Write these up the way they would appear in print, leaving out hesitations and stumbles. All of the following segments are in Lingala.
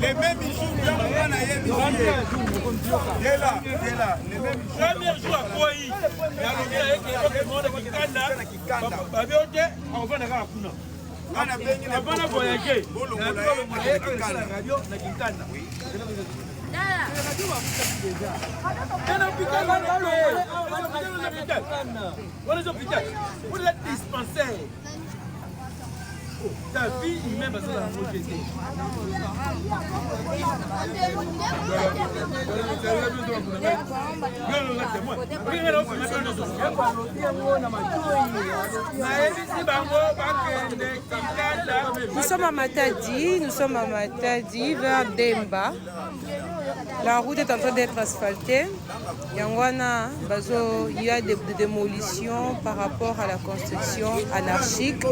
Les mêmes jours, ta vie humaine va se la projeter. Nous sommes à Matadi, vers Demba. La route est en train d'être asphaltée. Il y a des démolitions par rapport à la construction anarchique.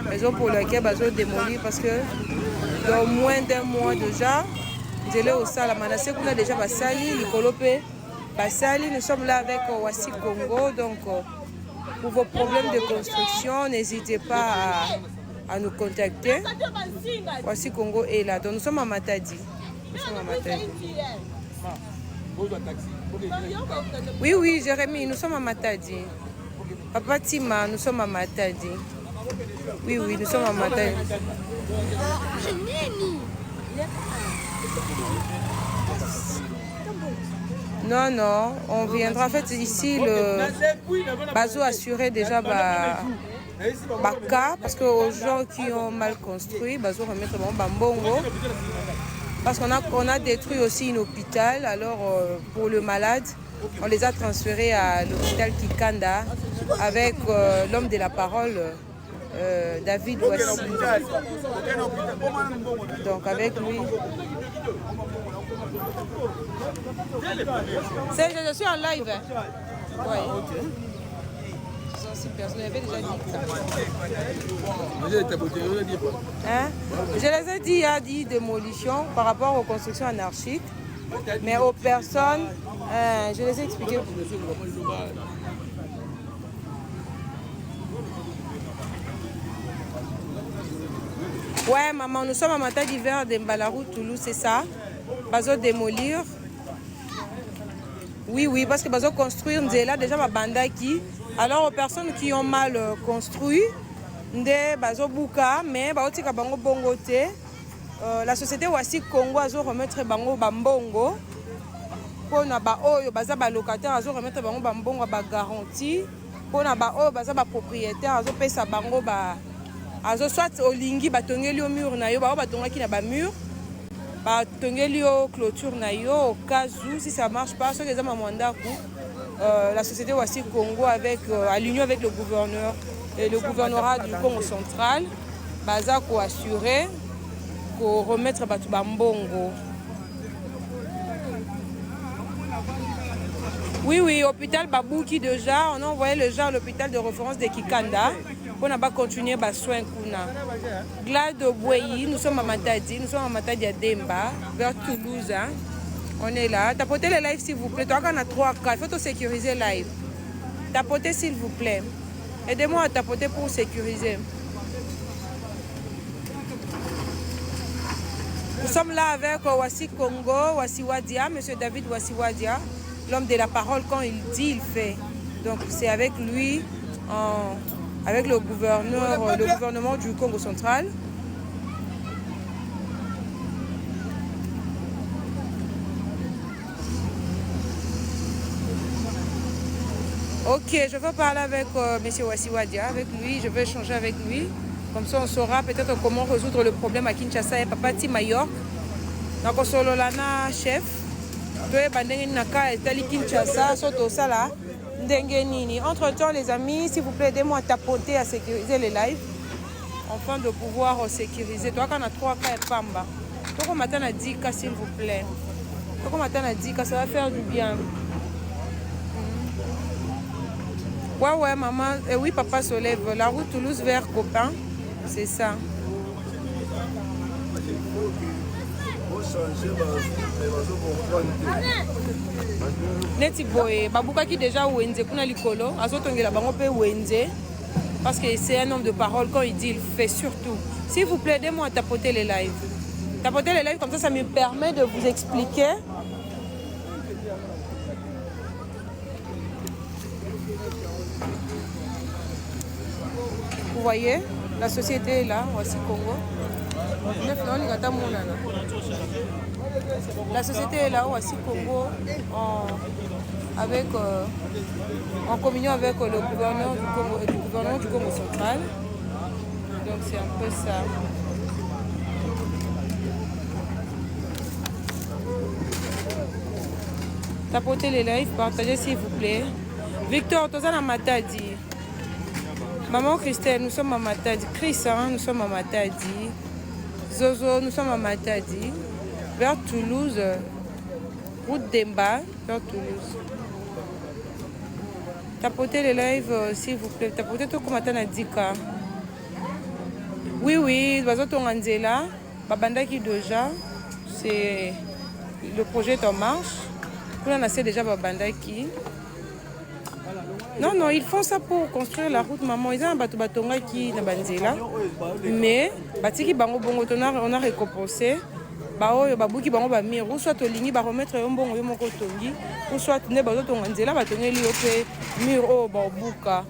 Raison pour laquelle ils démolir parce que dans moins d'un mois déjà, nous sommes là avec Wasi Congo. Donc, pour vos problèmes de construction, n'hésitez pas à nous contacter. Wasi Congo est là. Donc, nous sommes à Matadi. Oui, Jérémy, nous sommes à Matadi. Papa Tima, nous sommes à Matadi. Oui, nous sommes à Matadi. Non, on viendra. En fait, ici, le Bazo assuré déjà Baka, parce qu'aux gens qui ont mal construit, Bazo remettre Bambongo. Parce qu'on a détruit aussi un hôpital. Alors, pour le malade, on les a transférés à l'hôpital Kikanda avec l'homme de la parole, David Wassi. Donc, avec lui. Je suis en live. Oui. 6 personnes, il y avait déjà dit ça. Je les ai dit, il y a dit démolition par rapport aux constructions anarchiques, mais aux personnes, je les ai expliqué. Ouais, maman, nous sommes à Matadi d'hiver de Mbalarou, Toulouse, c'est ça. Bazo démolir. Oui, parce que Bazo construire, là déjà ma banda qui. Alors aux personnes qui ont mal construit, Bazo Buka, mais Baotika Bango Bongote, la société Wasi Congo a remettre Bango Bambongo. Pour na ba oyo baza ba locataire a remettre Bango Bambongo ba garantie. Pour na ba oyo baza ba propriétaire a pesa Bango ba. Azo soit au lingi batongeli au mur na yo ba batongaki na ba mur batongeli au clôture na yo au cas où si ça marche pas ce que za mamanda ku la société Wasi Congo avec à l'union avec le gouverneur et le gouvernorat du Congo central baza ko assurer ko remettre batu bambongo. Oui, hôpital Babouki déjà on a envoyé le gens à l'hôpital de référence de Kikanda. On va continuer à soigner. Glade Boyi, nous sommes à Matadi à Demba, vers Toulouse. Hein. On est là. Tapotez le live s'il vous plaît. Toi, on a 3 cas. Il faut sécuriser le live. Tapotez s'il vous plaît. Aidez-moi à tapoter pour sécuriser. Nous sommes là avec Wasi Congo, Wasi Wadia, M. David Wasi Wadia, l'homme de la parole. Quand il dit, il fait. Donc c'est avec lui avec le gouvernement du Congo central. Ok, je veux parler avec M. Wassiwadia, avec lui, je vais échanger avec lui. Comme ça, on saura peut-être comment résoudre le problème à Kinshasa et Papati Mayork. Donc, on solo lana chef. Entre-temps, les amis, s'il vous plaît, aidez-moi à tapoter, à sécuriser les lives, afin de pouvoir sécuriser. Toi, quand on a 3 cas et Pamba, toi, on m'attend à 10 cas, s'il vous plaît. Toi, on m'attend à 10 cas, ça va faire du bien. Ouais, maman. Oui, papa se lève. La route Toulouse vers Copain, c'est ça. neti boye babukaki déjà wenze kuna likolo azotongela bango pe wenze parce que c'est un homme de parole. Quand il dit, il fait surtout. S'il vous plaît, aidez-moi à tapoter les lives. Tapoter les lives, comme ça me permet de vous expliquer. Vous voyez, la société est là, voici Congo. La société est là, voici Congo, en communion avec le gouverneur du Congo central. Donc c'est un peu ça. Tapotez les lives, partagez s'il vous plaît. Victor, Tozana Matadi. Maman Christelle, nous sommes à Matadi. Chris, nous sommes à Matadi. Zozo, nous sommes à Matadi. Vers Toulouse. Route d'Emba, vers Toulouse. Tapotez les lives, s'il vous plaît. Tapotez tout comme Atana Dika. Oui, Bazoto Nganzela. Babandaki déjà. C'est le projet est en marche. On a assez déjà Babandaki. Non, ils font ça pour construire la route, maman. Ils ont un bateau qui na banzela. Mais, batiki bango bongo, on a récompensé. Baoyo babuki bango ba mire, ou soit olingi ba remettre un bongo yo moko tongi, ou soit ne bazo tonganzela ba tongeli yo pe mire o ba buka.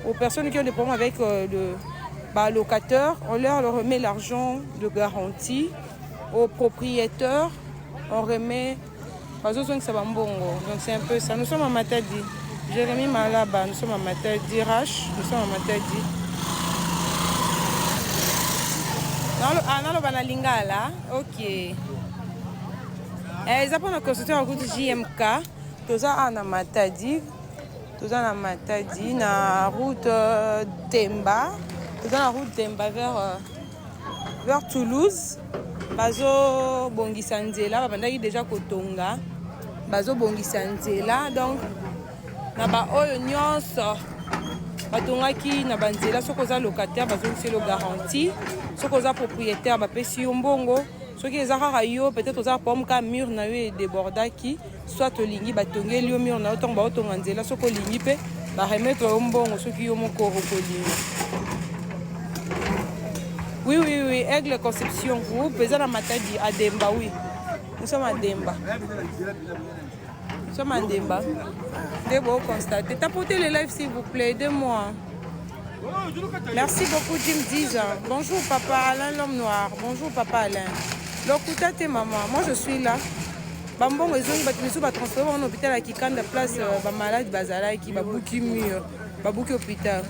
Aux personnes qui ont des problèmes avec le locataire, on leur remet l'argent de garantie. Aux propriétaires, on remet bazo que ça va mbongo. Donc c'est un peu ça. Nous sommes à Matadi. Jérémy Malaba, nous sommes à Matadi. Rache, nous sommes à Matadi. Non, le Banalingala, ok. Ils apprennent à construire la route JMK. Tout ça à Matadi. Tout ça à Matadi. La route Temba. Tout ça la route Temba vers Toulouse. Bazo Bongisanzela. Babandaki déjà Kotonga. Bazo Bongisanzela. Donc, na ba oyo nyonso. Batongaki na banzela sokoza locataire bazongisi lo garantie sokoza propriétaire bapesi yo mbongo soki ezaka yo peut-être oza pomme ka mur na yo débordaki soit olingi batongeli yo mur na yo tonga baotonga nzela soko olingi pe ba remettre yo mbongo soki yo moko okolinga. Oui, Aigle Conception groupe eza na Matadi à Demba, oui. Nous sommes à Demba. Nous sommes à Demba. Dès vous constatez. Tapotez les lives s'il vous plaît, aidez-moi. Merci beaucoup Jim 10 ans. Bonjour papa Alain l'homme noir. Bonjour papa Alain. Lokuta te maman. Moi je suis là. Bambon ezongi batimisu ba transférer en hôpital à Kikanda place ba malade bazala qui ba bouki mur. Ba bouki hôpital.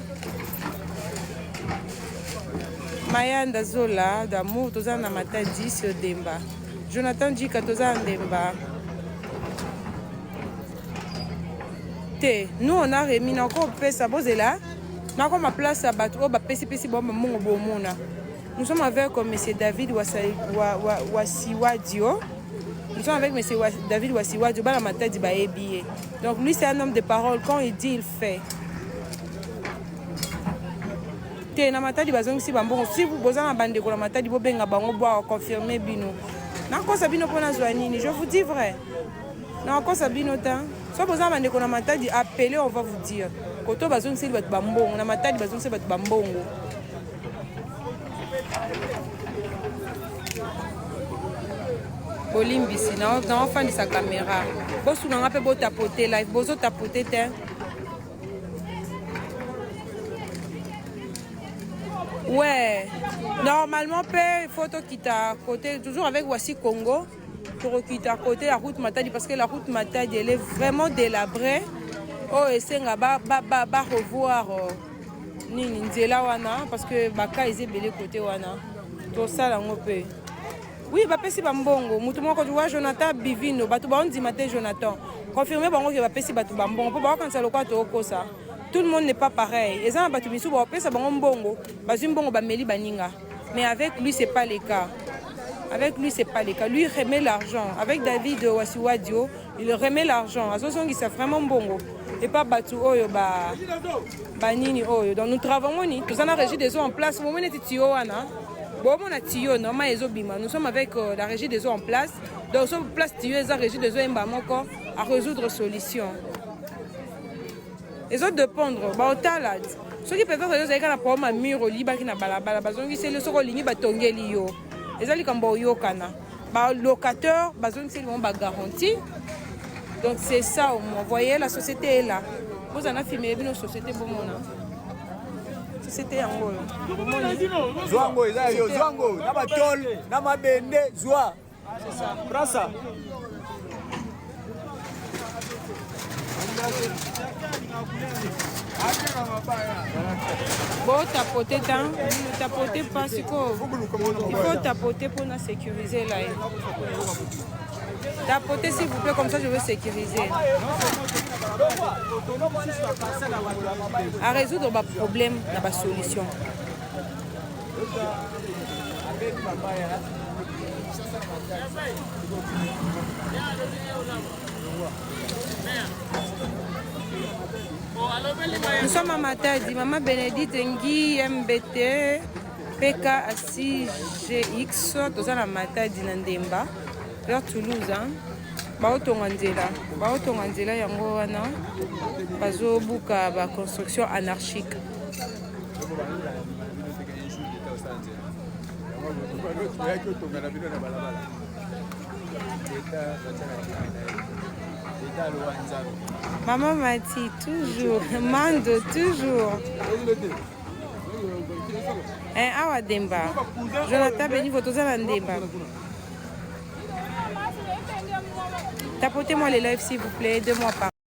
Maya Ndazola d'amour toza na Matadi sur Demba. Jonathan Djika toza Demba. Nous on a remis encore ça là. Nous avons ma place à battre. Nous sommes avec M. David Wasiwadio. Nous sommes avec M. David Wasiwadio. Donc lui c'est un homme de parole. Quand il dit, il fait. Si vous avez un bande de Matadi, vous pouvez confirmer Bino. Je vous dis vrai. Non, quand ça bino temps. Soit vous avez un Matadi, appelez, on va vous dire. Quand vous avez un bambon, on a Matadi, vous avez un bambon. Bolimbisi, non, enfant de sa caméra. Vous avez un tapoter live, vous avez tapoter. Ouais, normalement, il faut quitter à côté, toujours avec Voici Congo. Pour quitter à côté la route Matadi parce que la route Matadi elle est vraiment délabrée. Oh et c'est ba revoir ni nzela wana parce que baka ezé belé côté wana. To sala ngope. Oui ba pesi bambongo. Mutu moko tu Jonathan Bivino batu ba on dit matin Jonathan. Confirmer bango que ba pesi batu bambongo. Po ba quand ça lokwa to kosa. Tout le monde n'est pas pareil. Et ça batu bisu ba pesa bango mbongo. Ba zimbongo ba meli baninga. Mais avec lui c'est pas le cas. Avec lui, c'est pas le cas. Lui, il remet l'argent. Avec David Wasiwadio, il remet l'argent. À ce moment, c'est vraiment bon. Et pas Batu Oyo, Banini Oyo. Donc nous travaillons, nous avons régi des eaux en place. Au moment où nous Bon, on a tuyau, normalement, ils ont bima. Nous sommes avec la régie des eaux en place. Donc, nous sommes en place tuyau, la régie des eaux à résoudre solution. Les autres dépendre, au talad. Ceux qui peuvent faire des choses, problème à mur au lit, qui n'a pas la balle, c'est le sort ligne, batongue lio. Les autres, comme yo kana. Locateur, c'est le garantie. Donc, c'est ça, vous voyez, la société est là. Vous en avez filmé nos sociétés, bon, société en gros. Zwango, Zwango, Nabatol, Namabende, Zwa. C'est ça. Prends ça. Bon, tapoter tant, tapoter parce qu'il faut tapoter pour nous sécuriser là. Tapoter s'il vous plaît, comme ça je veux sécuriser. À résoudre le problème, la solution. Nous sommes à Matadi, Maman Bénédicte Ngui, MBT, PK ASI GX, tous à Matadi Nandemba, vers Toulouse. Baotonga nzela yango wana bazobuka ba construction anarchique. Maman Mati, toujours. Mando, toujours. Awa Demba. Jonathan Beni, Fotoza Demba. Tapotez-moi les lives s'il vous plaît, 2 mois par